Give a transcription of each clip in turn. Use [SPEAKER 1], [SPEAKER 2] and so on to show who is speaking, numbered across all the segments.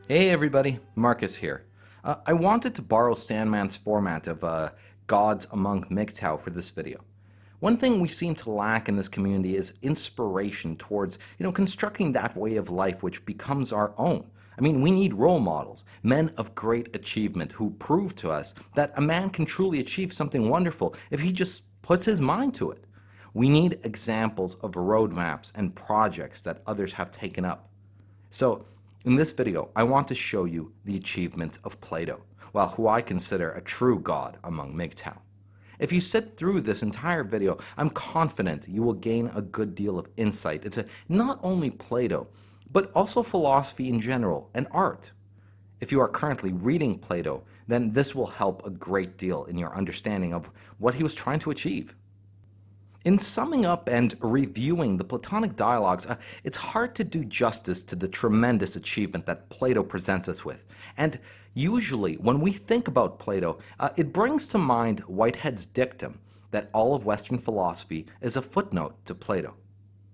[SPEAKER 1] Hey everybody, Marcus here. I wanted to borrow Sandman's format of Gods Among MGTOW for this video. One thing we seem to lack in this community is inspiration towards, constructing that way of life which becomes our own. I mean, we need role models, men of great achievement who prove to us that a man can truly achieve something wonderful if he just puts his mind to it. We need examples of roadmaps and projects that others have taken up. So, in this video, I want to show you the achievements of Plato, well, who I consider a true god among MGTOW. If you sit through this entire video, I'm confident you will gain a good deal of insight into not only Plato, but also philosophy in general and art. If you are currently reading Plato, then this will help a great deal in your understanding of what he was trying to achieve. In summing up and reviewing the Platonic dialogues, it's hard to do justice to the tremendous achievement that Plato presents us with. And usually, when we think about Plato, it brings to mind Whitehead's dictum that all of Western philosophy is a footnote to Plato.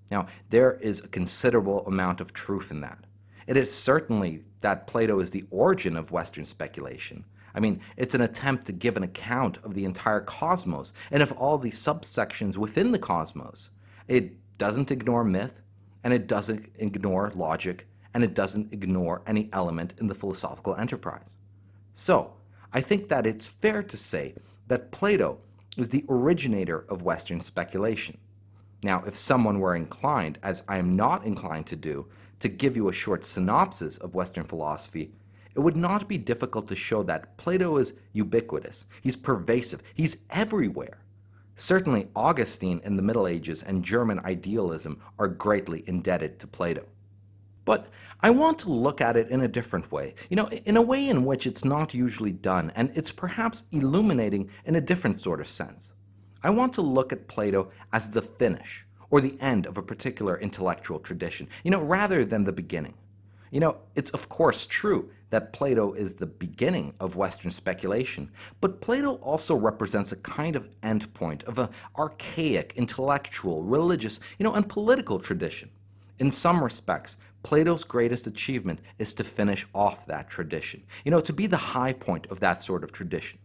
[SPEAKER 1] Now, there is a considerable amount of truth in that. It is certainly that Plato is the origin of Western speculation. I mean, it's an attempt to give an account of the entire cosmos and of all the subsections within the cosmos. It doesn't ignore myth, and it doesn't ignore logic, and it doesn't ignore any element in the philosophical enterprise. So, I think that it's fair to say that Plato is the originator of Western speculation. Now, if someone were inclined, as I am not inclined to do, to give you a short synopsis of Western philosophy, it would not be difficult to show that Plato is ubiquitous, he's pervasive, he's everywhere. Certainly Augustine in the Middle Ages and German idealism are greatly indebted to Plato. But I want to look at it in a different way, in a way in which it's not usually done, and it's perhaps illuminating in a different sort of sense. I want to look at Plato as the finish, or the end of a particular intellectual tradition, rather than the beginning. It's of course true that Plato is the beginning of Western speculation, but Plato also represents a kind of endpoint of an archaic, intellectual, religious, and political tradition. In some respects, Plato's greatest achievement is to finish off that tradition, to be the high point of that sort of tradition.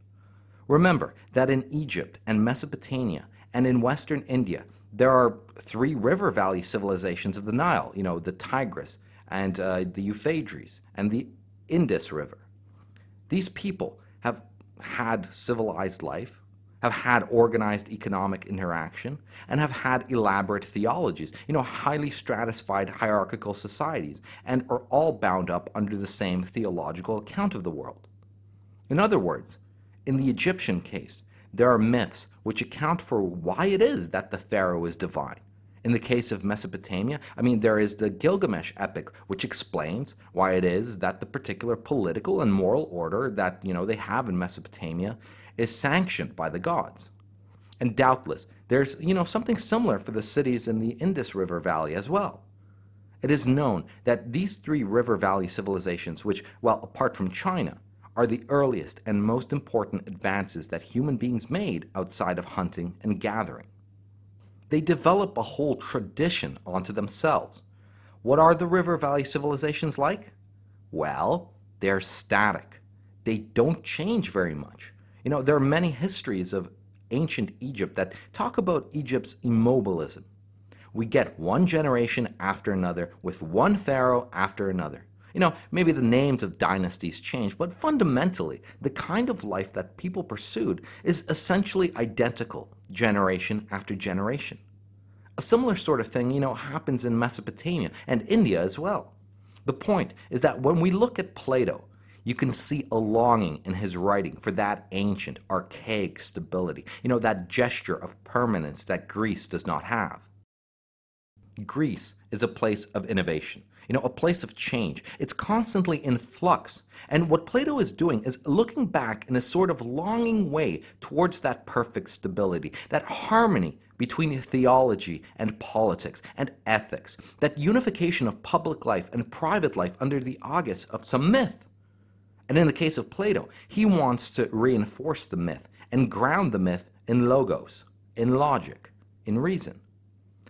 [SPEAKER 1] Remember that in Egypt and Mesopotamia and in Western India, there are three river valley civilizations of the Nile, the Tigris, and the Euphrates and the Indus River. These people have had civilized life, have had organized economic interaction, and have had elaborate theologies, highly stratified hierarchical societies, and are all bound up under the same theological account of the world. In other words, in the Egyptian case, there are myths which account for why it is that the pharaoh is divine. In the case of Mesopotamia, there is the Gilgamesh epic, which explains why it is that the particular political and moral order that, they have in Mesopotamia is sanctioned by the gods. And doubtless, there's, something similar for the cities in the Indus River Valley as well. It is known that these three river valley civilizations, which, well, apart from China, are the earliest and most important advances that human beings made outside of hunting and gathering. They develop a whole tradition onto themselves. What are the river valley civilizations like? Well, they're static. They don't change very much. There are many histories of ancient Egypt that talk about Egypt's immobilism. We get one generation after another with one pharaoh after another. Maybe the names of dynasties change, but fundamentally, the kind of life that people pursued is essentially identical generation after generation. A similar sort of thing, happens in Mesopotamia and India as well. The point is that when we look at Plato, you can see a longing in his writing for that ancient, archaic stability, that gesture of permanence that Greece does not have. Greece is a place of innovation, a place of change. It's constantly in flux. And what Plato is doing is looking back in a sort of longing way towards that perfect stability, that harmony between theology and politics and ethics, that unification of public life and private life under the aegis of some myth. And in the case of Plato, he wants to reinforce the myth and ground the myth in logos, in logic, in reason.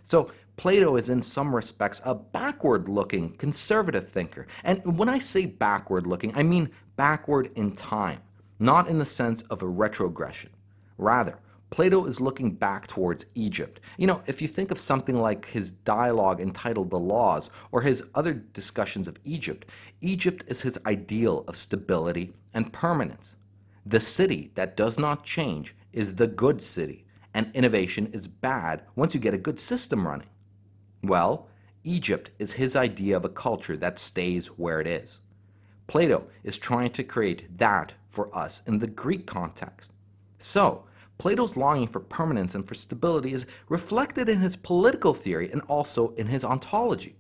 [SPEAKER 1] So Plato is in some respects a backward-looking, conservative thinker. And when I say backward-looking, I mean backward in time, not in the sense of a retrogression. Rather, Plato is looking back towards Egypt. If you think of something like his dialogue entitled The Laws or his other discussions of Egypt, Egypt is his ideal of stability and permanence. The city that does not change is the good city, and innovation is bad once you get a good system running. Well, Egypt is his idea of a culture that stays where it is. Plato is trying to create that for us in the Greek context. So, Plato's longing for permanence and for stability is reflected in his political theory and also in his ontology.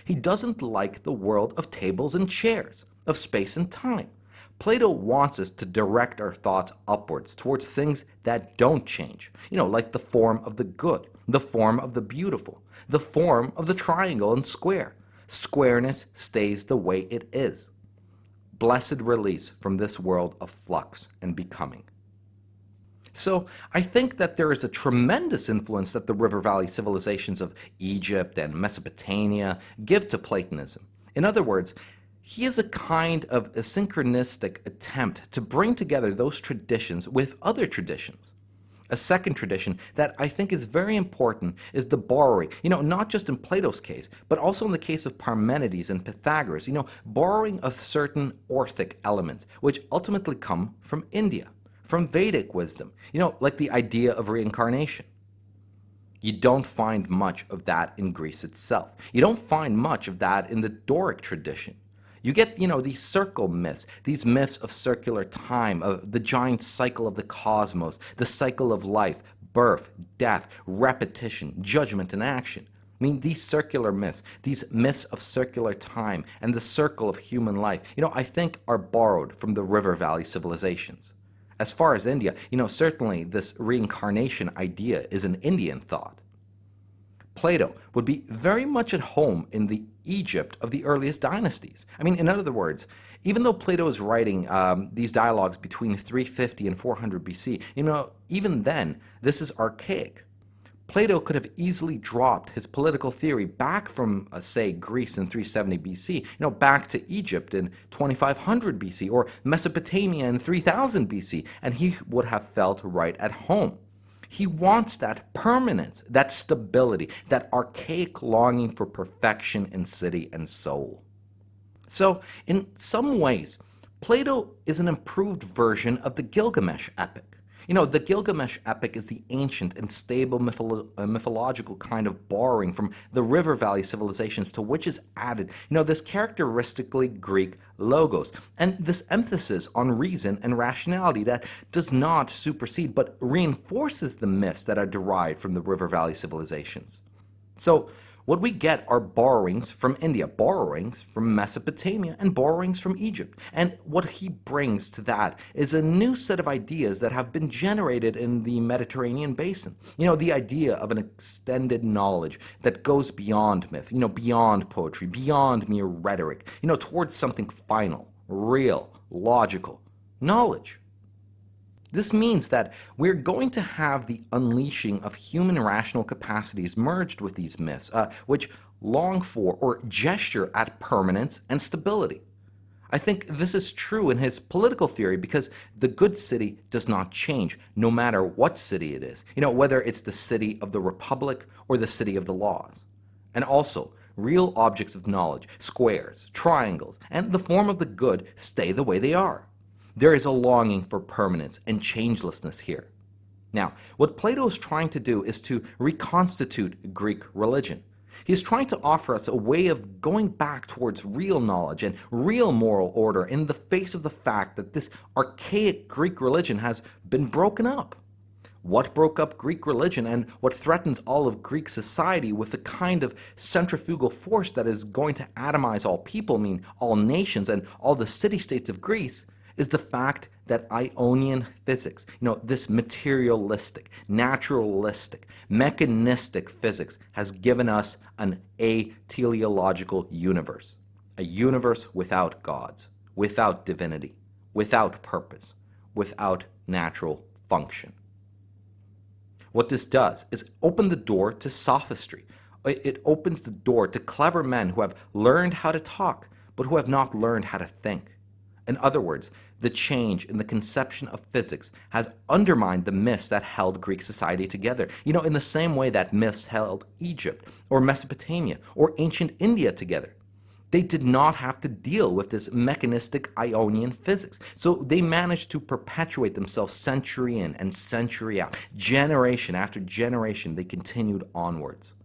[SPEAKER 1] He doesn't like the world of tables and chairs, of space and time. Plato wants us to direct our thoughts upwards towards things that don't change, like the form of the good, the form of the beautiful, the form of the triangle and square. Squareness stays the way it is. Blessed release from this world of flux and becoming. So I think that there is a tremendous influence that the river valley civilizations of Egypt and Mesopotamia give to Platonism. In other words, he is a kind of a synchronistic attempt to bring together those traditions with other traditions. A second tradition that I think is very important is the borrowing, not just in Plato's case, but also in the case of Parmenides and Pythagoras, borrowing of certain orthic elements, which ultimately come from India, from Vedic wisdom, like the idea of reincarnation. You don't find much of that in Greece itself. You don't find much of that in the Doric tradition. You get, these circle myths, these myths of circular time, of the giant cycle of the cosmos, the cycle of life, birth, death, repetition, judgment, and action. These circular myths, these myths of circular time and the circle of human life, I think are borrowed from the river valley civilizations. As far as India, certainly this reincarnation idea is an Indian thought. Plato would be very much at home in the Egypt of the earliest dynasties. In other words, even though Plato is writing these dialogues between 350 and 400 BC, even then, this is archaic. Plato could have easily dropped his political theory back from, say, Greece in 370 BC, back to Egypt in 2500 BC, or Mesopotamia in 3000 BC, and he would have felt right at home. He wants that permanence, that stability, that archaic longing for perfection in city and soul. So, in some ways, Plato is an improved version of the Gilgamesh epic. The Gilgamesh epic is the ancient and stable mythological kind of borrowing from the river valley civilizations to which is added, this characteristically Greek logos, and this emphasis on reason and rationality that does not supersede but reinforces the myths that are derived from the river valley civilizations. So, what we get are borrowings from India, borrowings from Mesopotamia, and borrowings from Egypt. And what he brings to that is a new set of ideas that have been generated in the Mediterranean basin. The idea of an extended knowledge that goes beyond myth, beyond poetry, beyond mere rhetoric, towards something final, real, logical, knowledge. This means that we're going to have the unleashing of human rational capacities merged with these myths, which long for or gesture at permanence and stability. I think this is true in his political theory because the good city does not change, no matter what city it is, whether it's the city of the republic or the city of the laws. And also, real objects of knowledge, squares, triangles, and the form of the good stay the way they are. There is a longing for permanence and changelessness here. Now, what Plato is trying to do is to reconstitute Greek religion. He is trying to offer us a way of going back towards real knowledge and real moral order in the face of the fact that this archaic Greek religion has been broken up. What broke up Greek religion and what threatens all of Greek society with the kind of centrifugal force that is going to atomize all people, all nations and all the city-states of Greece, is the fact that Ionian physics, this materialistic, naturalistic, mechanistic physics has given us an ateleological universe, a universe without gods, without divinity, without purpose, without natural function. What this does is open the door to sophistry, It opens the door to clever men who have learned how to talk, but who have not learned how to think. In other words, the change in the conception of physics has undermined the myths that held Greek society together. In the same way that myths held Egypt, or Mesopotamia, or ancient India together. They did not have to deal with this mechanistic Ionian physics, so they managed to perpetuate themselves century in and century out. Generation after generation, they continued onwards.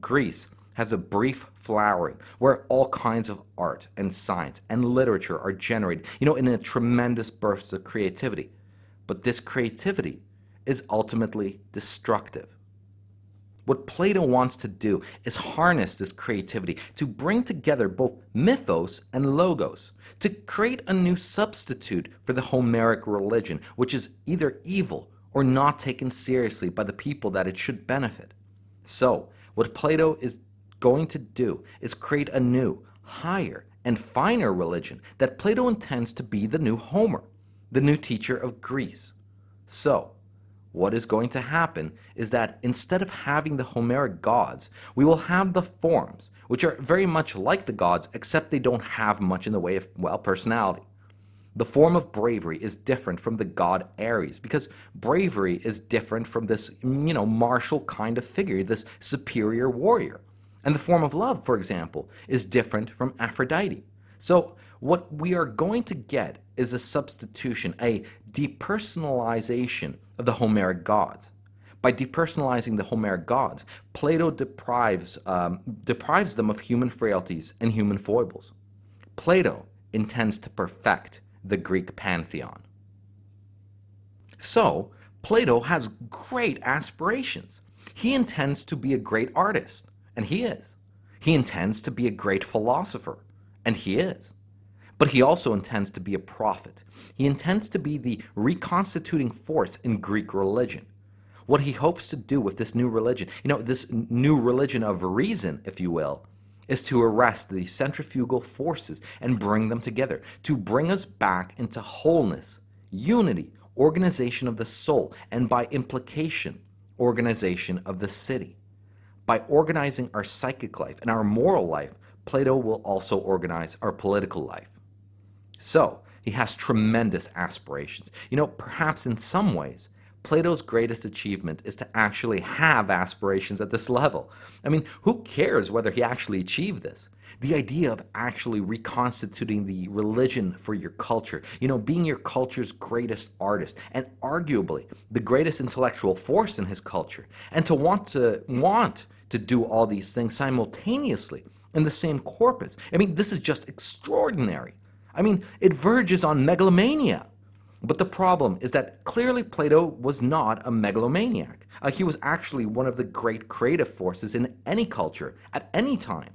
[SPEAKER 1] Greece has a brief flowering where all kinds of art and science and literature are generated, in a tremendous bursts of creativity. But this creativity is ultimately destructive. What Plato wants to do is harness this creativity to bring together both mythos and logos, to create a new substitute for the Homeric religion, which is either evil or not taken seriously by the people that it should benefit. So, what Plato is going to do is create a new, higher, and finer religion that Plato intends to be the new Homer, the new teacher of Greece. So, what is going to happen is that instead of having the Homeric gods, we will have the forms, which are very much like the gods, except they don't have much in the way of, personality. The form of bravery is different from the god Ares, because bravery is different from this, martial kind of figure, this superior warrior. And the form of love, for example, is different from Aphrodite. So what we are going to get is a substitution, a depersonalization of the Homeric gods. By depersonalizing the Homeric gods, Plato deprives them of human frailties and human foibles. Plato intends to perfect the Greek pantheon. So, Plato has great aspirations. He intends to be a great artist, and he is. He intends to be a great philosopher, and he is. But he also intends to be a prophet. He intends to be the reconstituting force in Greek religion. What he hopes to do with this new religion, this new religion of reason, if you will, is to arrest the centrifugal forces and bring them together, to bring us back into wholeness, unity, organization of the soul, and by implication, organization of the city. By organizing our psychic life and our moral life, Plato will also organize our political life. So, he has tremendous aspirations. Perhaps in some ways, Plato's greatest achievement is to actually have aspirations at this level. Who cares whether he actually achieved this? The idea of actually reconstituting the religion for your culture, being your culture's greatest artist, and arguably the greatest intellectual force in his culture, and to want to do all these things simultaneously in the same corpus. This is just extraordinary. It verges on megalomania. But the problem is that clearly Plato was not a megalomaniac. He was actually one of the great creative forces in any culture at any time.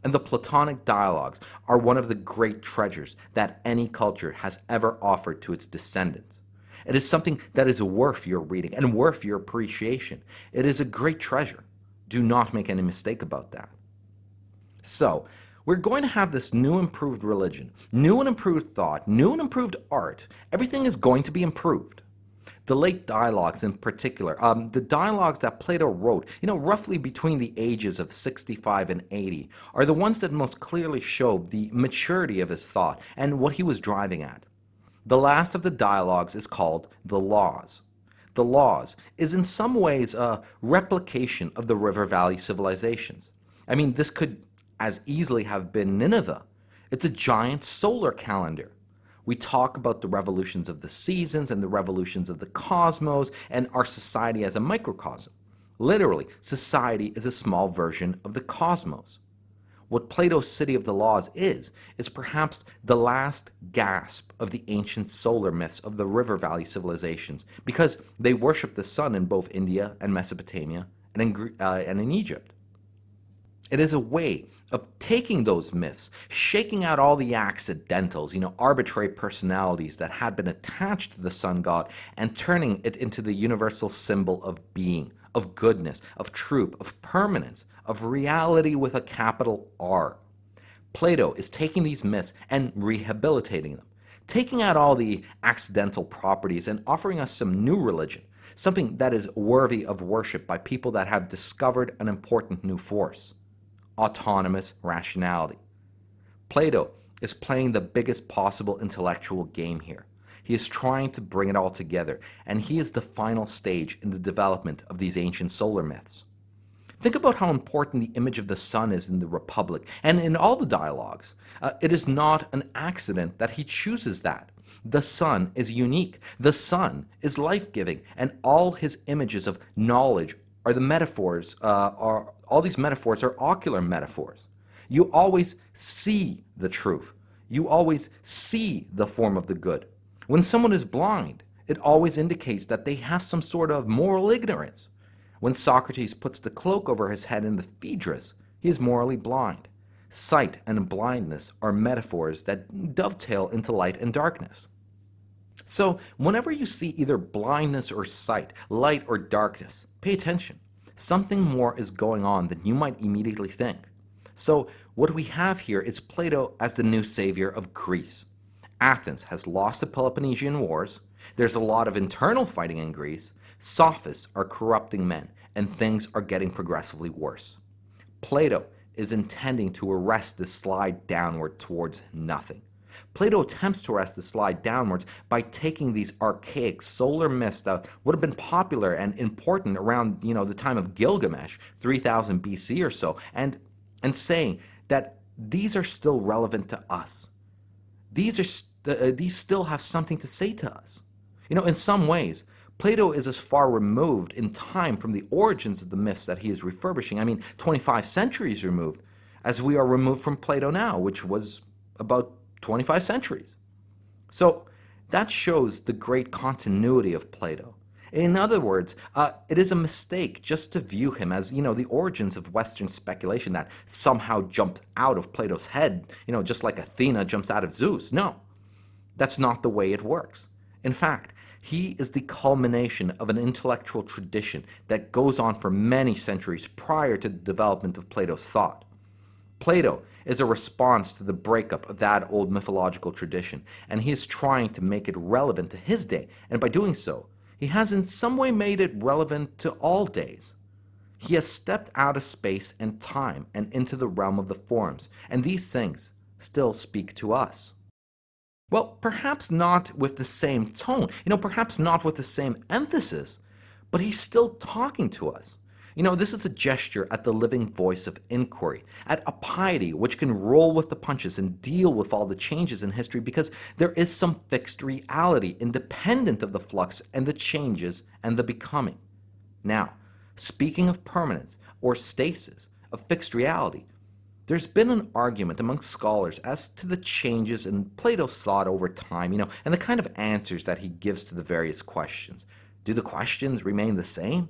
[SPEAKER 1] And the Platonic dialogues are one of the great treasures that any culture has ever offered to its descendants. It is something that is worth your reading and worth your appreciation. It is a great treasure. Do not make any mistake about that. So, we're going to have this new improved religion, new and improved thought, new and improved art. Everything is going to be improved. The late dialogues in particular, the dialogues that Plato wrote, roughly between the ages of 65 and 80, are the ones that most clearly show the maturity of his thought and what he was driving at. The last of the dialogues is called The Laws. The Laws is in some ways a replication of the River Valley civilizations. This could as easily have been Nineveh. It's a giant solar calendar. We talk about the revolutions of the seasons and the revolutions of the cosmos and our society as a microcosm. Literally, society is a small version of the cosmos. What Plato's City of the Laws is perhaps the last gasp of the ancient solar myths of the River Valley civilizations, because they worship the sun in both India and Mesopotamia and in Egypt. It is a way of taking those myths, shaking out all the accidentals, arbitrary personalities that had been attached to the sun god, and turning it into the universal symbol of being, of goodness, of truth, of permanence, of reality with a capital R. Plato is taking these myths and rehabilitating them, taking out all the accidental properties and offering us some new religion, something that is worthy of worship by people that have discovered an important new force: autonomous rationality. Plato is playing the biggest possible intellectual game here. He is trying to bring it all together, and he is the final stage in the development of these ancient solar myths. Think about how important the image of the sun is in the Republic and in all the dialogues. It is not an accident that he chooses that. The sun is unique. The sun is life-giving, and all his images of knowledge are the metaphors. All these metaphors are ocular metaphors. You always see the truth. You always see the form of the good. When someone is blind, it always indicates that they have some sort of moral ignorance. When Socrates puts the cloak over his head in the Phaedrus, he is morally blind. Sight and blindness are metaphors that dovetail into light and darkness. So, whenever you see either blindness or sight, light or darkness, pay attention. Something more is going on than you might immediately think. So, what we have here is Plato as the new savior of Greece. Athens has lost the Peloponnesian Wars. There's a lot of internal fighting in Greece. Sophists are corrupting men, and things are getting progressively worse. Plato is intending to arrest this slide downward towards nothing. Plato attempts to arrest the slide downwards by taking these archaic solar myths that would have been popular and important around, the time of Gilgamesh, 3000 BC or so, and saying that these are still relevant to us. These still have something to say to us. In some ways, Plato is as far removed in time from the origins of the myths that he is refurbishing, 25 centuries removed, as we are removed from Plato now, which was about 25 centuries. So that shows the great continuity of Plato. In other words, it is a mistake just to view him as, the origins of Western speculation that somehow jumped out of Plato's head, just like Athena jumps out of Zeus. No, that's not the way it works. In fact, he is the culmination of an intellectual tradition that goes on for many centuries prior to the development of Plato's thought. Plato is a response to the breakup of that old mythological tradition, and he is trying to make it relevant to his day, and by doing so, he has in some way made it relevant to all days. He has stepped out of space and time and into the realm of the forms, and these things still speak to us. Well, perhaps not with the same tone, perhaps not with the same emphasis, but he's still talking to us. This is a gesture at the living voice of inquiry, at a piety which can roll with the punches and deal with all the changes in history because there is some fixed reality independent of the flux and the changes and the becoming. Now, speaking of permanence or stasis, of fixed reality, there's been an argument among scholars as to the changes in Plato's thought over time, and the kind of answers that he gives to the various questions. Do the questions remain the same?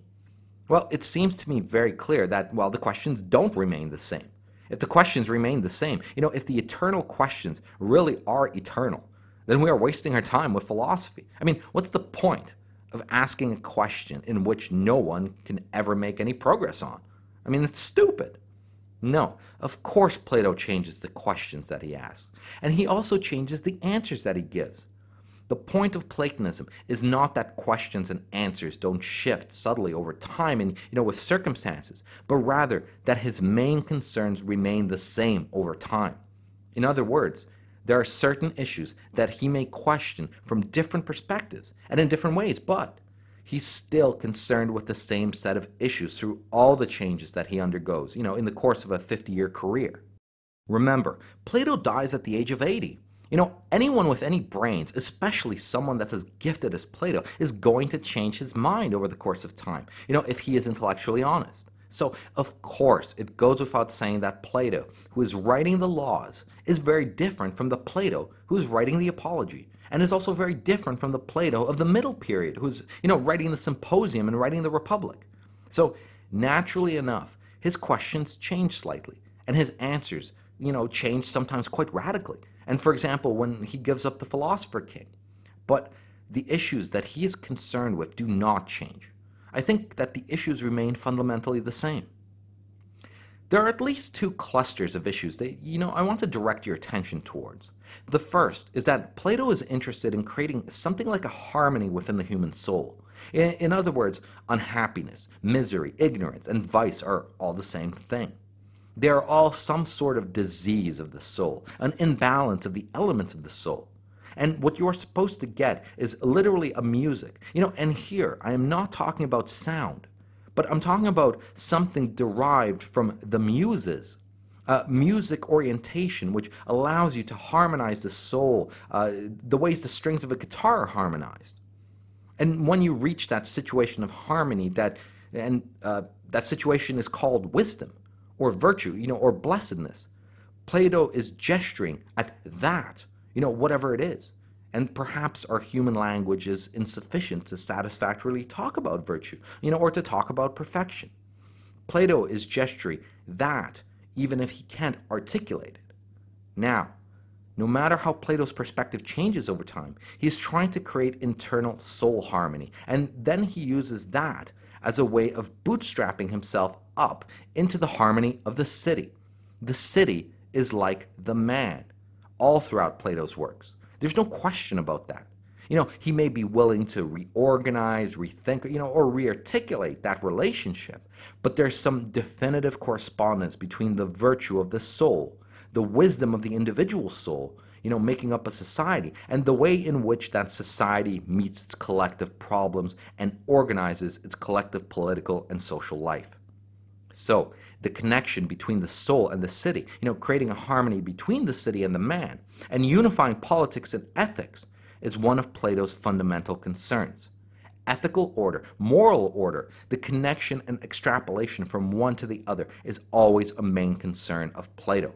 [SPEAKER 1] Well, it seems to me very clear that, the questions don't remain the same. If the questions remain the same, if the eternal questions really are eternal, then we are wasting our time with philosophy. What's the point of asking a question in which no one can ever make any progress on? It's stupid. No, of course Plato changes the questions that he asks, and he also changes the answers that he gives. The point of Platonism is not that questions and answers don't shift subtly over time and, with circumstances, but rather that his main concerns remain the same over time. In other words, there are certain issues that he may question from different perspectives and in different ways, but he's still concerned with the same set of issues through all the changes that he undergoes, in the course of a 50-year career. Remember, Plato dies at the age of 80. Anyone with any brains, especially someone that's as gifted as Plato, is going to change his mind over the course of time, if he is intellectually honest. So, of course, it goes without saying that Plato, who is writing the Laws, is very different from the Plato who is writing the Apology, and is also very different from the Plato of the Middle Period, who's, writing the Symposium and writing the Republic. So, naturally enough, his questions change slightly, and his answers, change sometimes quite radically. And for example, when he gives up the Philosopher King. But the issues that he is concerned with do not change. I think that the issues remain fundamentally the same. There are at least two clusters of issues that, I want to direct your attention towards. The first is that Plato is interested in creating something like a harmony within the human soul. In other words, unhappiness, misery, ignorance, and vice are all the same thing. They are all some sort of disease of the soul, an imbalance of the elements of the soul. And what you're supposed to get is literally a music. And here, I am not talking about sound, but I'm talking about something derived from the muses. Music orientation, which allows you to harmonize the soul the ways the strings of a guitar are harmonized. And when you reach that situation of harmony, that situation is called wisdom, or virtue, or blessedness. Plato is gesturing at that, whatever it is. And perhaps our human language is insufficient to satisfactorily talk about virtue, or to talk about perfection. Plato is gesturing that, even if he can't articulate it. Now, no matter how Plato's perspective changes over time, he's trying to create internal soul harmony, and then he uses that as a way of bootstrapping himself up into the harmony of the city. The city is like the man, all throughout Plato's works. There's no question about that. He may be willing to reorganize, rethink, or rearticulate that relationship, but there's some definitive correspondence between the virtue of the soul, the wisdom of the individual soul, making up a society, and the way in which that society meets its collective problems and organizes its collective political and social life. So, the connection between the soul and the city, creating a harmony between the city and the man, and unifying politics and ethics, is one of Plato's fundamental concerns. Ethical order, moral order, the connection and extrapolation from one to the other is always a main concern of Plato.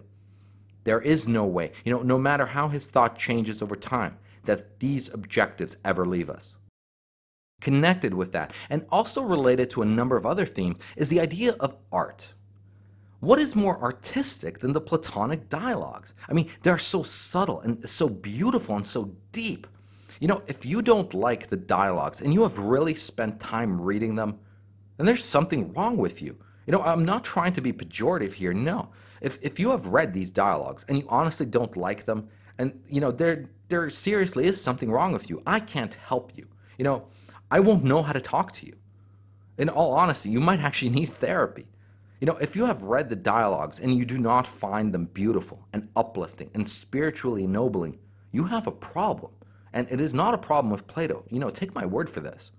[SPEAKER 1] There is no way, no matter how his thought changes over time, that these objectives ever leave us. Connected with that, and also related to a number of other themes, is the idea of art. What is more artistic than the Platonic dialogues? They're so subtle and so beautiful and so deep. If you don't like the dialogues and you have really spent time reading them, then there's something wrong with you. I'm not trying to be pejorative here, no. If you have read these dialogues and you honestly don't like them, and there seriously is something wrong with you, I can't help you. I won't know how to talk to you. In all honesty, you might actually need therapy. If you have read the dialogues and you do not find them beautiful and uplifting and spiritually ennobling, you have a problem. And it is not a problem with Plato. Take my word for this.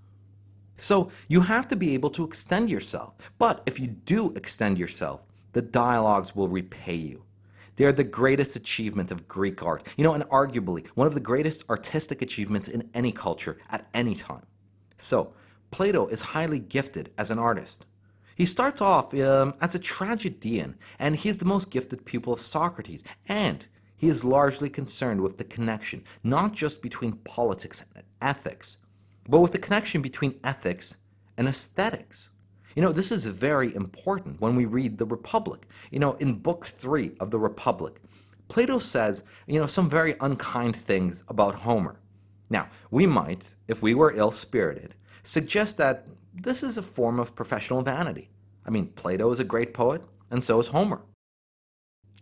[SPEAKER 1] So you have to be able to extend yourself. But if you do extend yourself, the dialogues will repay you. They are the greatest achievement of Greek art, and arguably one of the greatest artistic achievements in any culture at any time. So, Plato is highly gifted as an artist. He starts off as a tragedian, and he is the most gifted pupil of Socrates, and he is largely concerned with the connection, not just between politics and ethics, but with the connection between ethics and aesthetics. This is very important when we read the Republic. In Book 3 of the Republic, Plato says, some very unkind things about Homer. Now, we might, if we were ill-spirited, suggest that this is a form of professional vanity. Plato is a great poet, and so is Homer.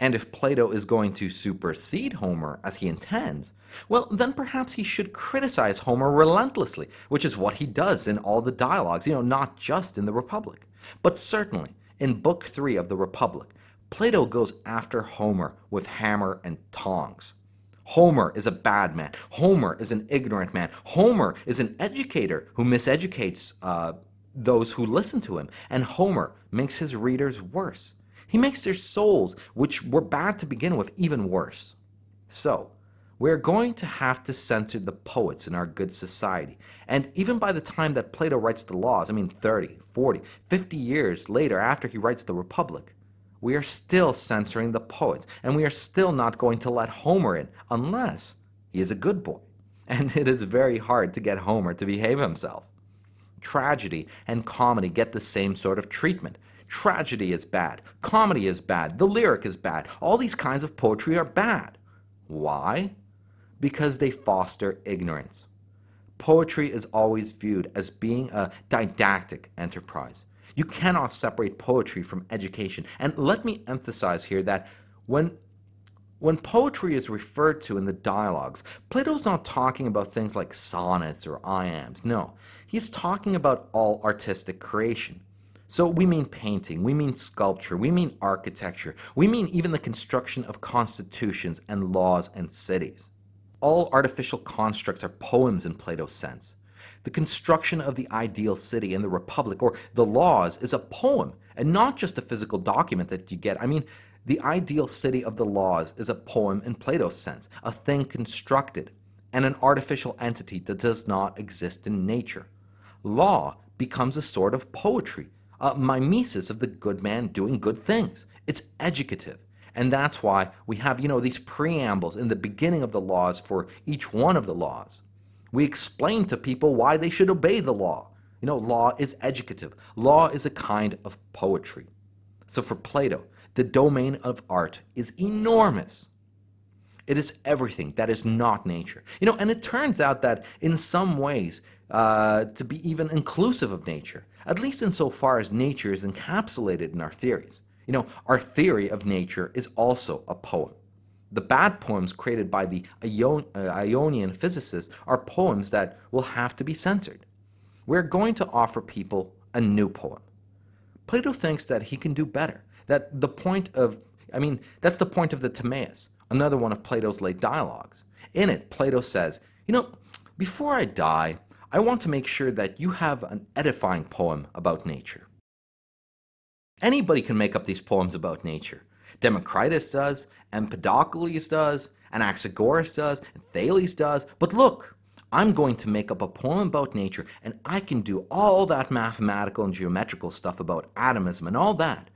[SPEAKER 1] And if Plato is going to supersede Homer as he intends, well, then perhaps he should criticize Homer relentlessly, which is what he does in all the dialogues, not just in the Republic. But certainly, in Book 3 of the Republic, Plato goes after Homer with hammer and tongs. Homer is a bad man. Homer is an ignorant man. Homer is an educator who miseducates those who listen to him. And Homer makes his readers worse. He makes their souls, which were bad to begin with, even worse. So, we're going to have to censor the poets in our good society. And even by the time that Plato writes the laws, 30, 40, 50 years later after he writes the Republic, we are still censoring the poets, and we are still not going to let Homer in, unless he is a good boy. And it is very hard to get Homer to behave himself. Tragedy and comedy get the same sort of treatment. Tragedy is bad, comedy is bad, the lyric is bad. All these kinds of poetry are bad. Why? Because they foster ignorance. Poetry is always viewed as being a didactic enterprise. You cannot separate poetry from education. And let me emphasize here that when When poetry is referred to in the dialogues, Plato's not talking about things like sonnets or iambs. No, he's talking about all artistic creation. So we mean painting, we mean sculpture, we mean architecture, we mean even the construction of constitutions and laws and cities. All artificial constructs are poems in Plato's sense. The construction of the ideal city in the Republic or the laws is a poem and not just a physical document that you get. I mean, the ideal city of the laws is a poem in Plato's sense, a thing constructed, and an artificial entity that does not exist in nature. Law becomes a sort of poetry, a mimesis of the good man doing good things. It's educative. And that's why we have, these preambles in the beginning of the laws for each one of the laws. We explain to people why they should obey the law. Law is educative. Law is a kind of poetry. So for Plato, the domain of art is enormous. It is everything that is not nature. And it turns out that in some ways, to be even inclusive of nature, at least insofar as nature is encapsulated in our theories. Our theory of nature is also a poem. The bad poems created by the Ionian physicists are poems that will have to be censored. We're going to offer people a new poem. Plato thinks that he can do better. That's the point of the Timaeus, another one of Plato's late dialogues. In it, Plato says, before I die, I want to make sure that you have an edifying poem about nature. Anybody can make up these poems about nature. Democritus does, Empedocles does, Anaxagoras does, and Thales does. But look, I'm going to make up a poem about nature, and I can do all that mathematical and geometrical stuff about atomism and all that.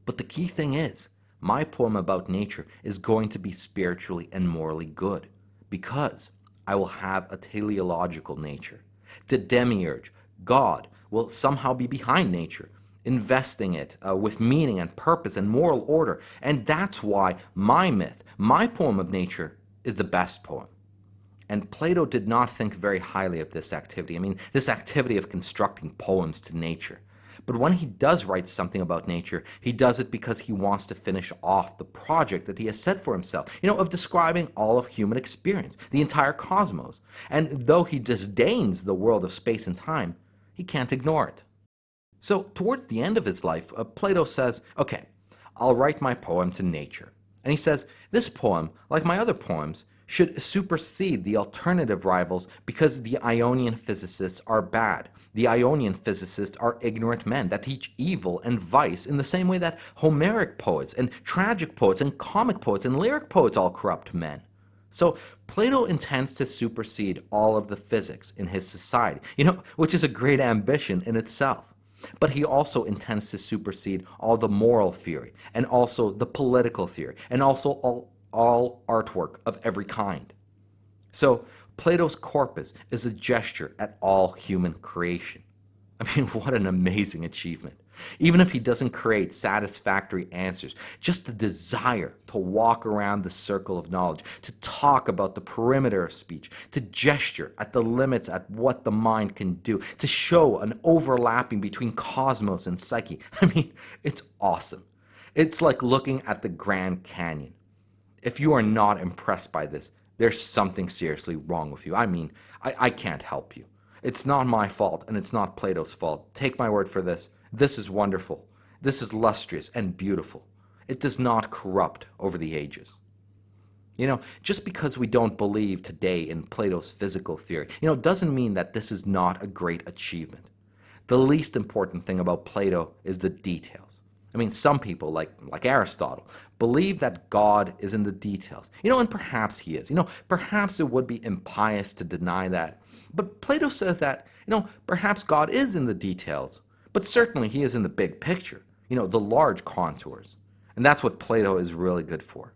[SPEAKER 1] But the key thing is, my poem about nature is going to be spiritually and morally good, because I will have a teleological nature. The demiurge, God, will somehow be behind nature, investing it with meaning and purpose and moral order. And that's why my myth, my poem of nature, is the best poem. And Plato did not think very highly of this activity. This activity of constructing poems to nature. But when he does write something about nature, he does it because he wants to finish off the project that he has set for himself, of describing all of human experience, the entire cosmos. And though he disdains the world of space and time, he can't ignore it. So towards the end of his life, Plato says, okay, I'll write my poem to nature. And he says, this poem, like my other poems, should supersede the alternative rivals because the Ionian physicists are bad. The Ionian physicists are ignorant men that teach evil and vice in the same way that Homeric poets and tragic poets and comic poets and lyric poets all corrupt men. So Plato intends to supersede all of the physics in his society, which is a great ambition in itself. But he also intends to supersede all the moral theory and also the political theory and also all artwork of every kind. So Plato's corpus is a gesture at all human creation. What an amazing achievement. Even if he doesn't create satisfactory answers, just the desire to walk around the circle of knowledge, to talk about the perimeter of speech, to gesture at the limits at what the mind can do, to show an overlapping between cosmos and psyche. It's awesome. It's like looking at the Grand Canyon. If you are not impressed by this, there's something seriously wrong with you. I can't help you. It's not my fault, and it's not Plato's fault. Take my word for this. This is wonderful. This is lustrous and beautiful. It does not corrupt over the ages. Just because we don't believe today in Plato's physical theory, doesn't mean that this is not a great achievement. The least important thing about Plato is the details. Some people, like Aristotle, believe that God is in the details. And perhaps he is. Perhaps it would be impious to deny that. But Plato says that, perhaps God is in the details. But certainly he is in the big picture, the large contours. And that's what Plato is really good for.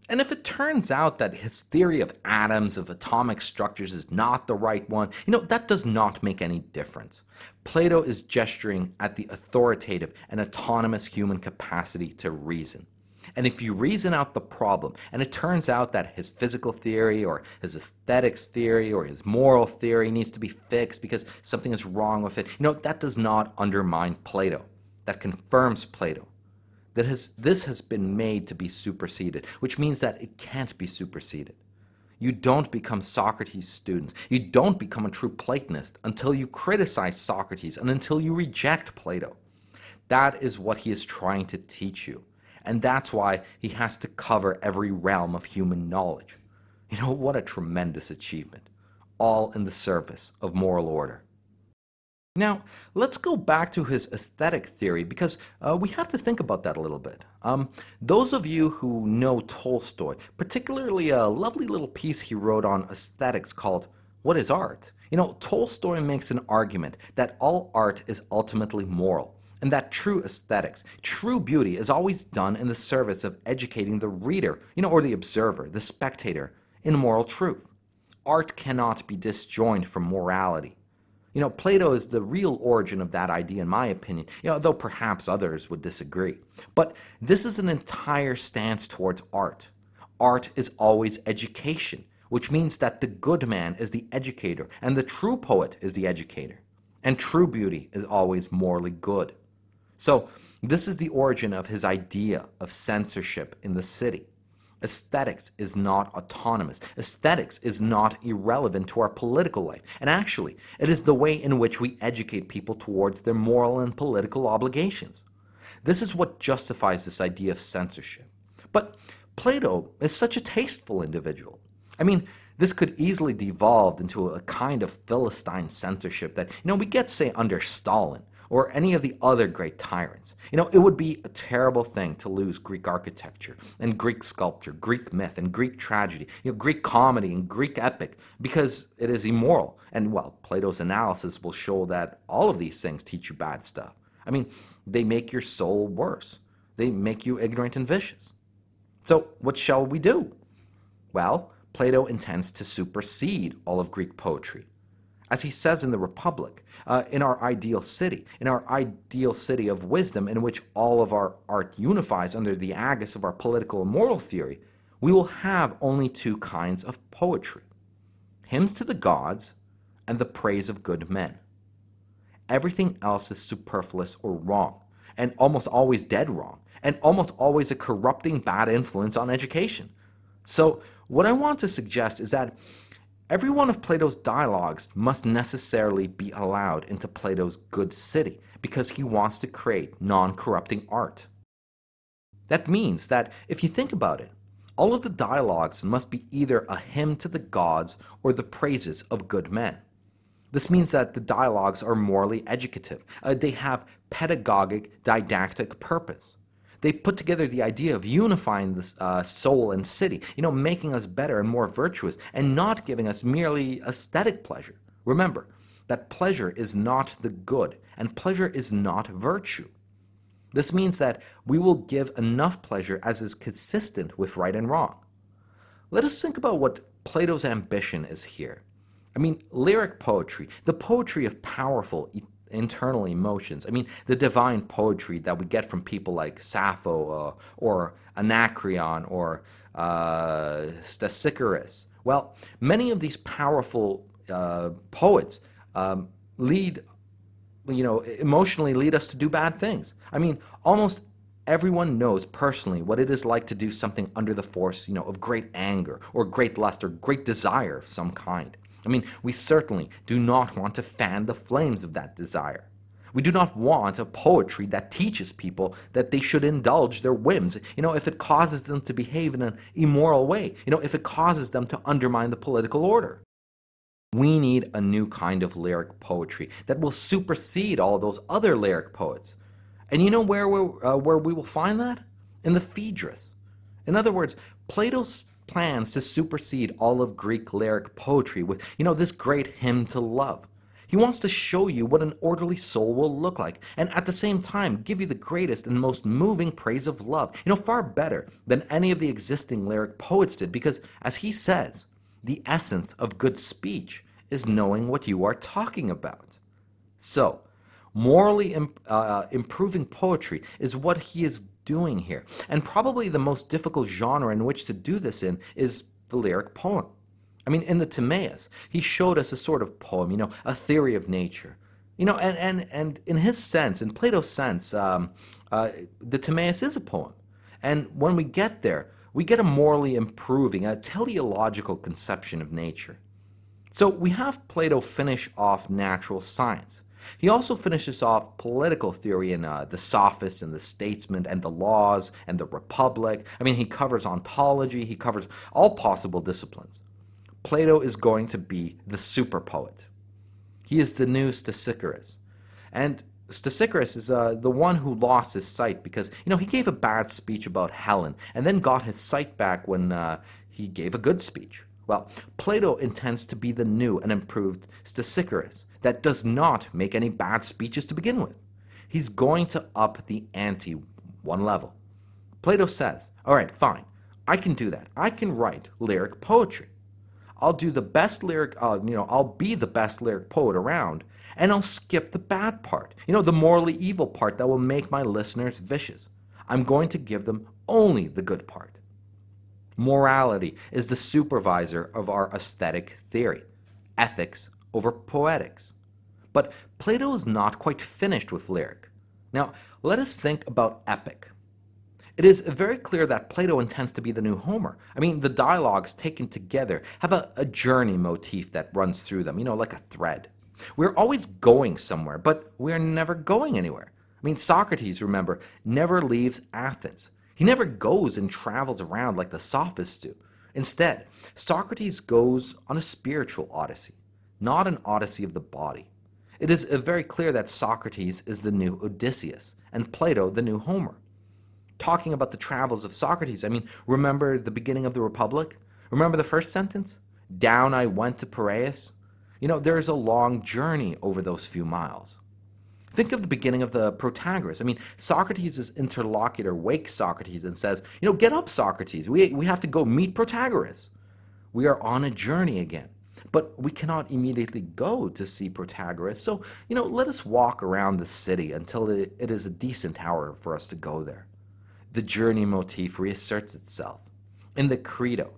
[SPEAKER 1] And if it turns out that his theory of atoms, of atomic structures, is not the right one, that does not make any difference. Plato is gesturing at the authoritative and autonomous human capacity to reason. And if you reason out the problem, and it turns out that his physical theory or his aesthetics theory or his moral theory needs to be fixed because something is wrong with it, that does not undermine Plato. That confirms Plato. This has been made to be superseded, which means that it can't be superseded. You don't become Socrates' students. You don't become a true Platonist until you criticize Socrates and until you reject Plato. That is what he is trying to teach you. And that's why he has to cover every realm of human knowledge. You know, what a tremendous achievement. All in the service of moral order. Now, let's go back to his aesthetic theory because we have to think about that a little bit. Those of you who know Tolstoy, particularly a lovely little piece he wrote on aesthetics called What is Art? You know, Tolstoy makes an argument that all art is ultimately moral, and that true aesthetics, true beauty is always done in the service of educating the reader, or the observer, the spectator, in moral truth. Art cannot be disjoined from morality. Plato is the real origin of that idea, in my opinion, though perhaps others would disagree. But this is an entire stance towards art. Art is always education, which means that the good man is the educator, and the true poet is the educator. And true beauty is always morally good. So, this is the origin of his idea of censorship in the city. Aesthetics is not autonomous. Aesthetics is not irrelevant to our political life. And actually, it is the way in which we educate people towards their moral and political obligations. This is what justifies this idea of censorship. But Plato is such a tasteful individual. I mean, this could easily devolve into a kind of Philistine censorship that, we get, say, under Stalin, or any of the other great tyrants. It would be a terrible thing to lose Greek architecture, and Greek sculpture, Greek myth, and Greek tragedy, Greek comedy, and Greek epic, because it is immoral. And, well, Plato's analysis will show that all of these things teach you bad stuff. I mean, they make your soul worse. They make you ignorant and vicious. So, what shall we do? Well, Plato intends to supersede all of Greek poetry. As he says in the Republic, in our ideal city of wisdom in which all of our art unifies under the aegis of our political and moral theory, we will have only two kinds of poetry: hymns to the gods and the praise of good men. Everything else is superfluous or wrong, and almost always dead wrong, and almost always a corrupting bad influence on education. So what I want to suggest is that every one of Plato's dialogues must necessarily be allowed into Plato's good city because he wants to create non-corrupting art. That means that, if you think about it, all of the dialogues must be either a hymn to the gods or the praises of good men. This means that the dialogues are morally educative. They have pedagogic, didactic purpose. They put together the idea of unifying the soul and city, making us better and more virtuous, and not giving us merely aesthetic pleasure. Remember that pleasure is not the good, and pleasure is not virtue. This means that we will give enough pleasure as is consistent with right and wrong. Let us think about what Plato's ambition is here. I mean, lyric poetry, the poetry of powerful internal emotions. I mean, the divine poetry that we get from people like Sappho or Anacreon or Stesichorus. Well, many of these powerful poets emotionally lead us to do bad things. I mean, almost everyone knows personally what it is like to do something under the force, of great anger or great lust or great desire of some kind. I mean, we certainly do not want to fan the flames of that desire. We do not want a poetry that teaches people that they should indulge their whims, if it causes them to behave in an immoral way, if it causes them to undermine the political order. We need a new kind of lyric poetry that will supersede all those other lyric poets. And you know where we will find that? In the Phaedrus. In other words, Plato's plans to supersede all of Greek lyric poetry with, this great hymn to love. He wants to show you what an orderly soul will look like, and at the same time give you the greatest and most moving praise of love, far better than any of the existing lyric poets did, because, as he says, the essence of good speech is knowing what you are talking about. So, morally improving poetry is what he is doing here. And probably the most difficult genre in which to do this in is the lyric poem. I mean, in the Timaeus, he showed us a sort of poem, a theory of nature. And in his sense, in Plato's sense, the Timaeus is a poem. And when we get there, we get a morally improving, a teleological conception of nature. So we have Plato finish off natural science. He also finishes off political theory in the Sophists and the Statesmen and the Laws and the Republic. I mean, he covers ontology, he covers all possible disciplines. Plato is going to be the super poet. He is the new Stesichorus. And Stesichorus is the one who lost his sight because, he gave a bad speech about Helen and then got his sight back when he gave a good speech. Well, Plato intends to be the new and improved Stesichorus that does not make any bad speeches to begin with. He's going to up the ante one level. Plato says, all right, fine, I can do that. I can write lyric poetry. I'll do the best I'll be the best lyric poet around, and I'll skip the bad part, the morally evil part that will make my listeners vicious. I'm going to give them only the good part. Morality is the supervisor of our aesthetic theory, ethics over poetics. But Plato is not quite finished with lyric. Now, let us think about epic. It is very clear that Plato intends to be the new Homer. I mean, the dialogues taken together have a journey motif that runs through them, like a thread. We're always going somewhere, but we're never going anywhere. I mean, Socrates, remember, never leaves Athens. He never goes and travels around like the Sophists do. Instead, Socrates goes on a spiritual odyssey, not an odyssey of the body. It is very clear that Socrates is the new Odysseus and Plato the new Homer. Talking about the travels of Socrates, I mean, remember the beginning of the Republic? Remember the first sentence? Down I went to Piraeus. There's a long journey over those few miles. Think of the beginning of the Protagoras. I mean, Socrates' interlocutor wakes Socrates and says, get up, Socrates. We have to go meet Protagoras. We are on a journey again. But we cannot immediately go to see Protagoras. So, let us walk around the city until it is a decent hour for us to go there. The journey motif reasserts itself. In the Credo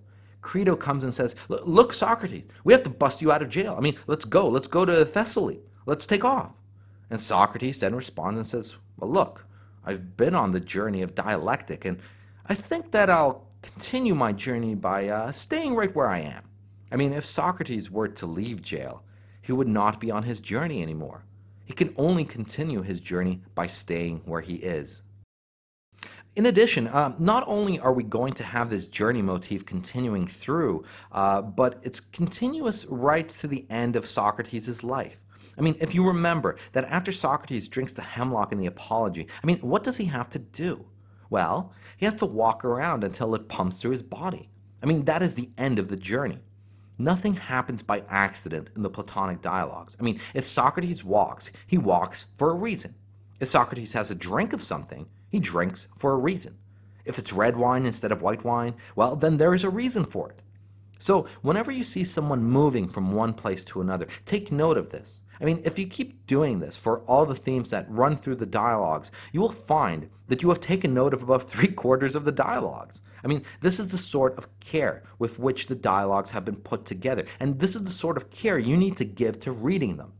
[SPEAKER 1] comes and says, look, Socrates, we have to bust you out of jail. I mean, let's go to Thessaly. Let's take off. And Socrates then responds and says, well, look, I've been on the journey of dialectic, and I think that I'll continue my journey by staying right where I am. I mean, if Socrates were to leave jail, he would not be on his journey anymore. He can only continue his journey by staying where he is. In addition, not only are we going to have this journey motif continuing through, but it's continuous right to the end of Socrates' life. I mean, if you remember that after Socrates drinks the hemlock in the Apology, I mean, what does he have to do? Well, he has to walk around until it pumps through his body. I mean, that is the end of the journey. Nothing happens by accident in the Platonic dialogues. I mean, if Socrates walks, he walks for a reason. If Socrates has a drink of something, he drinks for a reason. If it's red wine instead of white wine, well, then there is a reason for it. So whenever you see someone moving from one place to another, take note of this. I mean, if you keep doing this for all the themes that run through the dialogues, you will find that you have taken note of about 3/4 of the dialogues. I mean, this is the sort of care with which the dialogues have been put together, and this is the sort of care you need to give to reading them.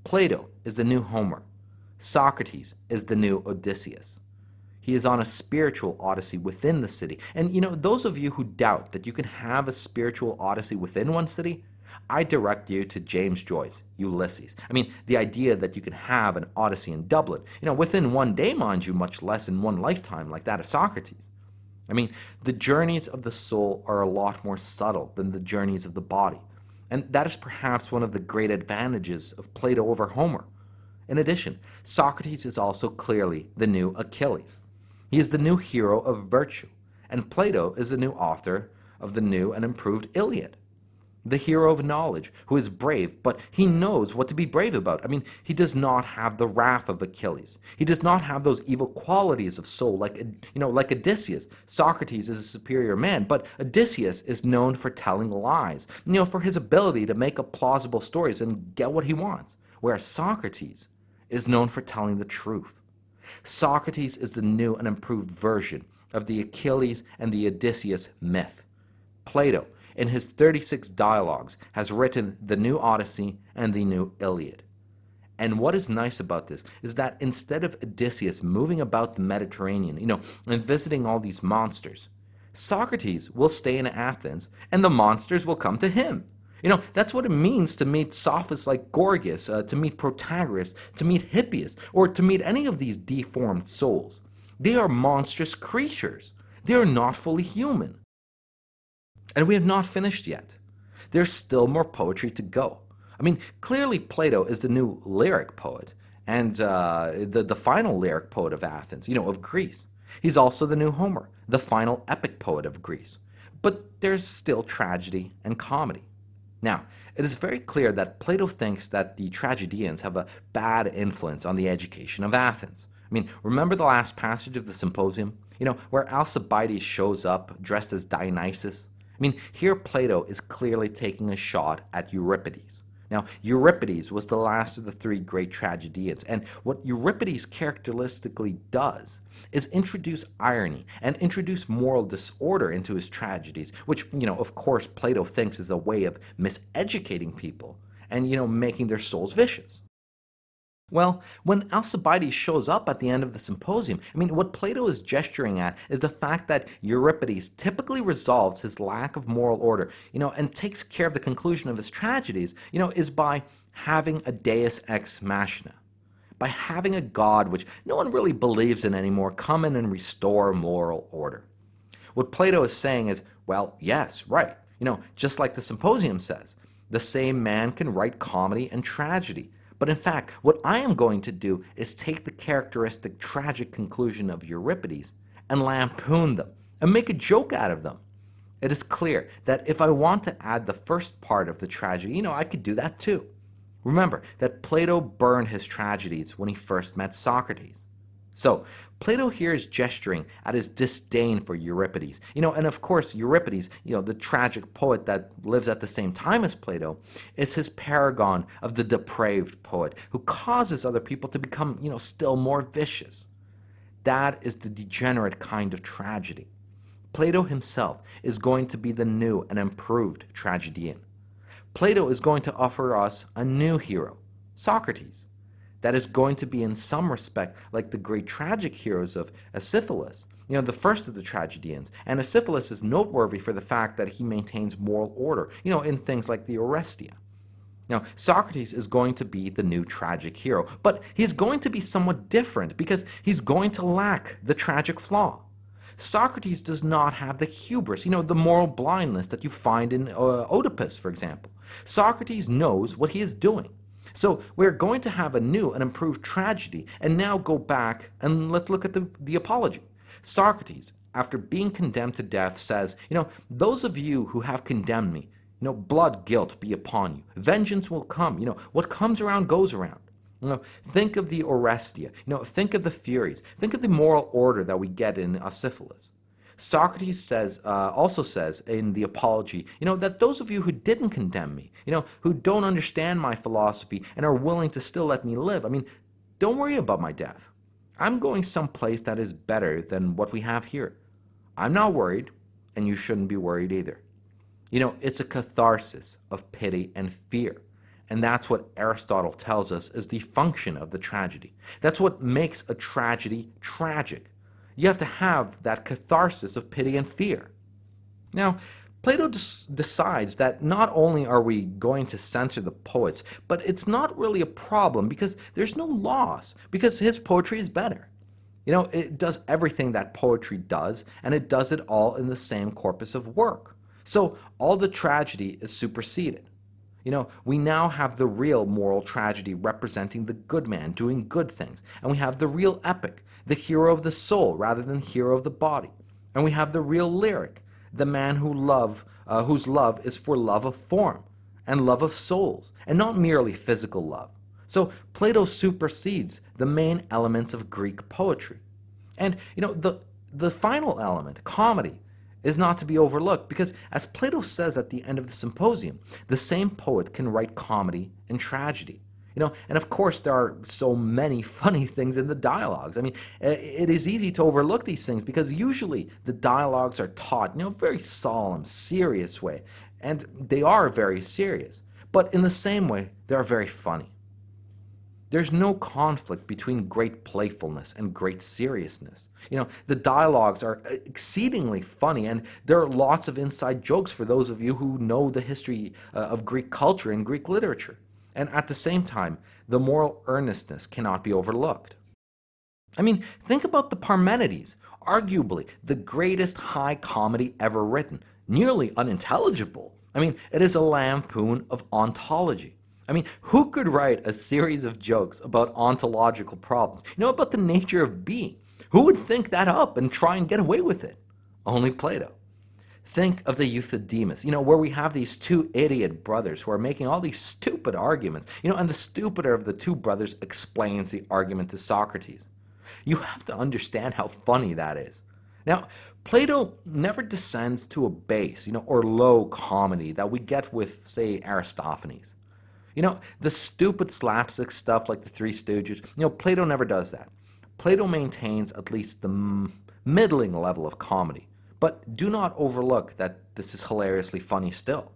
[SPEAKER 1] Plato is the new Homer. Socrates is the new Odysseus. He is on a spiritual odyssey within the city. And those of you who doubt that you can have a spiritual odyssey within one city, I direct you to James Joyce's Ulysses. I mean, the idea that you can have an odyssey in Dublin, within one day, mind you, much less in one lifetime like that of Socrates. I mean, the journeys of the soul are a lot more subtle than the journeys of the body. And that is perhaps one of the great advantages of Plato over Homer. In addition, Socrates is also clearly the new Achilles. He is the new hero of virtue, and Plato is the new author of the new and improved Iliad. The hero of knowledge, who is brave, but he knows what to be brave about. I mean, he does not have the wrath of Achilles. He does not have those evil qualities of soul like Odysseus. Socrates is a superior man, but Odysseus is known for telling lies, for his ability to make up plausible stories and get what he wants, whereas Socrates is known for telling the truth. Socrates is the new and improved version of the Achilles and the Odysseus myth. Plato, in his 36 dialogues, has written the new Odyssey and the new Iliad. And what is nice about this is that instead of Odysseus moving about the Mediterranean, and visiting all these monsters, Socrates will stay in Athens and the monsters will come to him. That's what it means to meet sophists like Gorgias, to meet Protagoras, to meet Hippias, or to meet any of these deformed souls. They are monstrous creatures. They are not fully human. And we have not finished yet. There's still more poetry to go. Clearly Plato is the new lyric poet, and the final lyric poet of Athens, of Greece. He's also the new Homer, the final epic poet of Greece. But there's still tragedy and comedy. Now, it is very clear that Plato thinks that the tragedians have a bad influence on the education of Athens. Remember the last passage of the Symposium, where Alcibiades shows up dressed as Dionysus? Here Plato is clearly taking a shot at Euripides. Now, Euripides was the last of the three great tragedians, and what Euripides characteristically does is introduce irony and introduce moral disorder into his tragedies, which, of course, Plato thinks is a way of miseducating people and, making their souls vicious. Well, when Alcibiades shows up at the end of the Symposium, what Plato is gesturing at is the fact that Euripides typically resolves his lack of moral order, and takes care of the conclusion of his tragedies, is by having a deus ex machina, by having a god which no one really believes in anymore come in and restore moral order. What Plato is saying is, well, yes, right, just like the Symposium says, the same man can write comedy and tragedy. But in fact, what I am going to do is take the characteristic tragic conclusion of Euripides and lampoon them and make a joke out of them. It is clear that if I want to add the first part of the tragedy, I could do that too. Remember that Plato burned his tragedies when he first met Socrates. So, Plato here is gesturing at his disdain for Euripides. And of course, Euripides, the tragic poet that lives at the same time as Plato, is his paragon of the depraved poet who causes other people to become, still more vicious. That is the degenerate kind of tragedy. Plato himself is going to be the new and improved tragedian. Plato is going to offer us a new hero, Socrates. That is going to be in some respect like the great tragic heroes of Aeschylus, the first of the tragedians. And Aeschylus is noteworthy for the fact that he maintains moral order, in things like the Orestia. Now, Socrates is going to be the new tragic hero, but he's going to be somewhat different because he's going to lack the tragic flaw. Socrates does not have the hubris, the moral blindness that you find in Oedipus, for example. Socrates knows what he is doing. So we're going to have a new and improved tragedy, and now go back and let's look at the apology. Socrates, after being condemned to death, says, those of you who have condemned me, blood guilt be upon you. Vengeance will come. What comes around goes around. Think of the Orestia. Think of the Furies. Think of the moral order that we get in Aeschylus. Socrates also says in the Apology, that those of you who didn't condemn me, who don't understand my philosophy and are willing to still let me live, don't worry about my death. I'm going someplace that is better than what we have here. I'm not worried, and you shouldn't be worried either. It's a catharsis of pity and fear. And that's what Aristotle tells us is the function of the tragedy. That's what makes a tragedy tragic. You have to have that catharsis of pity and fear. Now, Plato decides that not only are we going to censor the poets, but it's not really a problem because there's no loss, because his poetry is better. It does everything that poetry does, and it does it all in the same corpus of work. So all the tragedy is superseded. We now have the real moral tragedy representing the good man doing good things, and we have the real epic, the hero of the soul rather than hero of the body. And we have the real lyric, the man whose love is for love of form and love of souls, and not merely physical love. So Plato supersedes the main elements of Greek poetry. And, the final element, comedy, is not to be overlooked because, as Plato says at the end of the Symposium, the same poet can write comedy and tragedy. And of course there are so many funny things in the dialogues. It is easy to overlook these things because usually the dialogues are taught in a very solemn, serious way, and they are very serious. But in the same way, they are very funny. There's no conflict between great playfulness and great seriousness. The dialogues are exceedingly funny, and there are lots of inside jokes for those of you who know the history of Greek culture and Greek literature. And at the same time, the moral earnestness cannot be overlooked. Think about the Parmenides, arguably the greatest high comedy ever written, nearly unintelligible. It is a lampoon of ontology. Who could write a series of jokes about ontological problems? About the nature of being. Who would think that up and try and get away with it? Only Plato. Think of the Euthydemus, where we have these two idiot brothers who are making all these stupid arguments, and the stupider of the two brothers explains the argument to Socrates. You have to understand how funny that is. Now, Plato never descends to a base, or low comedy that we get with, say, Aristophanes. The stupid slapstick stuff like the Three Stooges, Plato never does that. Plato maintains at least the middling level of comedy, but do not overlook that this is hilariously funny still.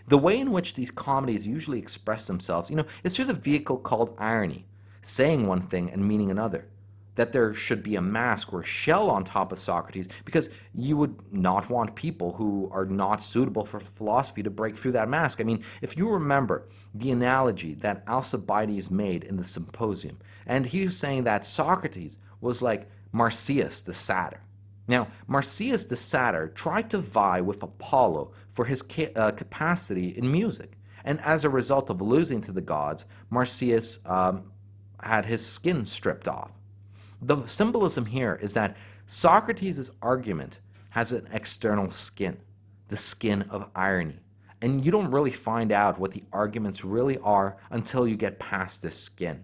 [SPEAKER 1] The way in which these comedies usually express themselves, is through the vehicle called irony, saying one thing and meaning another. That there should be a mask or a shell on top of Socrates because you would not want people who are not suitable for philosophy to break through that mask. If you remember the analogy that Alcibiades made in the Symposium, and he was saying that Socrates was like Marsyas the satyr. Now, Marsyas the satyr tried to vie with Apollo for his capacity in music, and as a result of losing to the gods, Marsyas had his skin stripped off. The symbolism here is that Socrates' argument has an external skin, the skin of irony. And you don't really find out what the arguments really are until you get past this skin.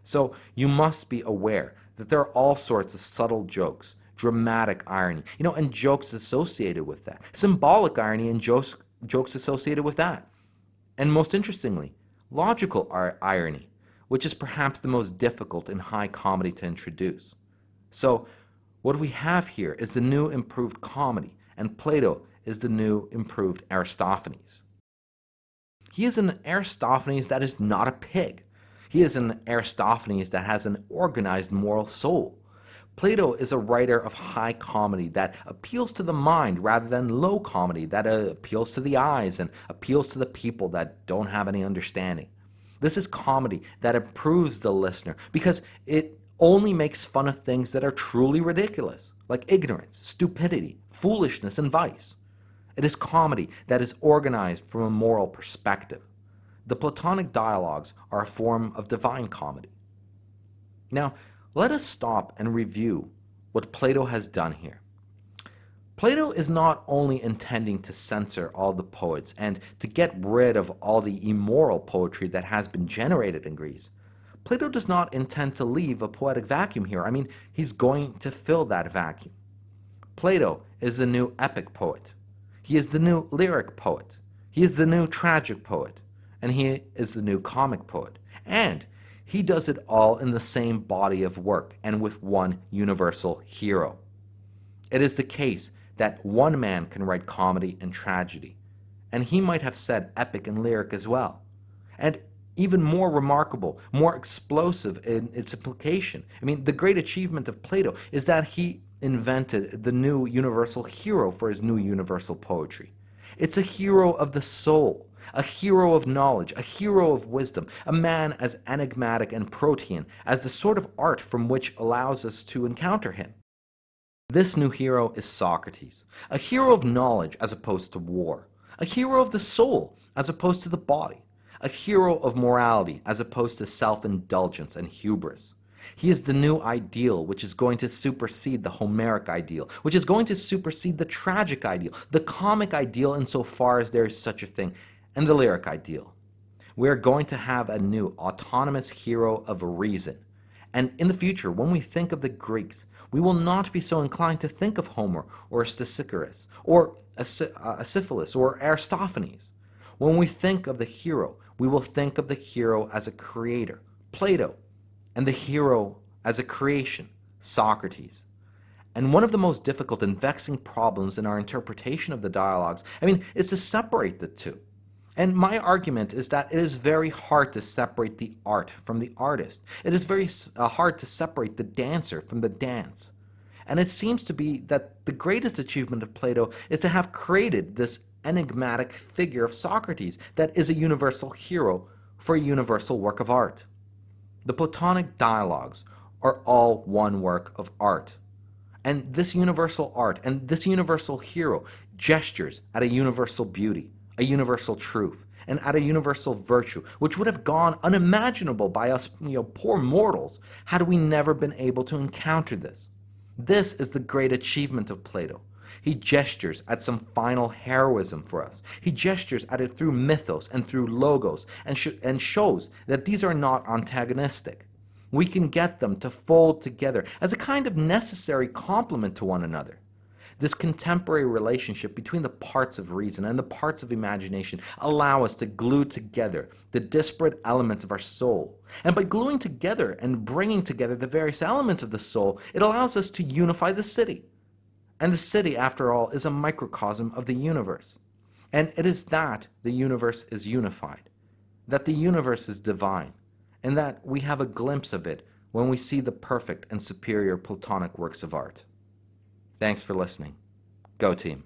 [SPEAKER 1] So you must be aware that there are all sorts of subtle jokes, dramatic irony, and jokes associated with that, symbolic irony and jokes associated with that. And most interestingly, logical irony, which is perhaps the most difficult in high comedy to introduce. So, what we have here is the new improved comedy, and Plato is the new improved Aristophanes. He is an Aristophanes that is not a pig. He is an Aristophanes that has an organized moral soul. Plato is a writer of high comedy that appeals to the mind rather than low comedy that appeals to the eyes and appeals to the people that don't have any understanding. This is comedy that improves the listener because it only makes fun of things that are truly ridiculous, like ignorance, stupidity, foolishness, and vice. It is comedy that is organized from a moral perspective. The Platonic dialogues are a form of divine comedy. Now, let us stop and review what Plato has done here. Plato is not only intending to censor all the poets and to get rid of all the immoral poetry that has been generated in Greece. Plato does not intend to leave a poetic vacuum here. He's going to fill that vacuum. Plato is the new epic poet. He is the new lyric poet. He is the new tragic poet. And he is the new comic poet. And he does it all in the same body of work and with one universal hero. It is the case that one man can write comedy and tragedy, and he might have said epic and lyric as well. And even more remarkable, more explosive in its implication. The great achievement of Plato is that he invented the new universal hero for his new universal poetry. It's a hero of the soul, a hero of knowledge, a hero of wisdom, a man as enigmatic and protean as the sort of art from which allows us to encounter him. This new hero is Socrates, a hero of knowledge as opposed to war, a hero of the soul as opposed to the body, a hero of morality as opposed to self-indulgence and hubris. He is the new ideal which is going to supersede the Homeric ideal, which is going to supersede the tragic ideal, the comic ideal insofar as there is such a thing, and the lyric ideal. We are going to have a new autonomous hero of reason. And in the future, when we think of the Greeks, we will not be so inclined to think of Homer or Stesichorus or Asiphilus or Aristophanes. When we think of the hero, we will think of the hero as a creator, Plato, and the hero as a creation, Socrates. And one of the most difficult and vexing problems in our interpretation of the dialogues, is to separate the two. And my argument is that it is very hard to separate the art from the artist. It is very hard to separate the dancer from the dance. And it seems to be that the greatest achievement of Plato is to have created this enigmatic figure of Socrates that is a universal hero for a universal work of art. The Platonic dialogues are all one work of art. And this universal art and this universal hero gestures at a universal beauty, a universal truth, and at a universal virtue, which would have gone unimaginable by us, poor mortals, had we never been able to encounter this. This is the great achievement of Plato. He gestures at some final heroism for us. He gestures at it through mythos and through logos and shows that these are not antagonistic. We can get them to fold together as a kind of necessary complement to one another. This contemporary relationship between the parts of reason and the parts of imagination allow us to glue together the disparate elements of our soul. And by gluing together and bringing together the various elements of the soul, it allows us to unify the city. And the city, after all, is a microcosm of the universe. And it is that the universe is unified, that the universe is divine, and that we have a glimpse of it when we see the perfect and superior Platonic works of art. Thanks for listening. Go team.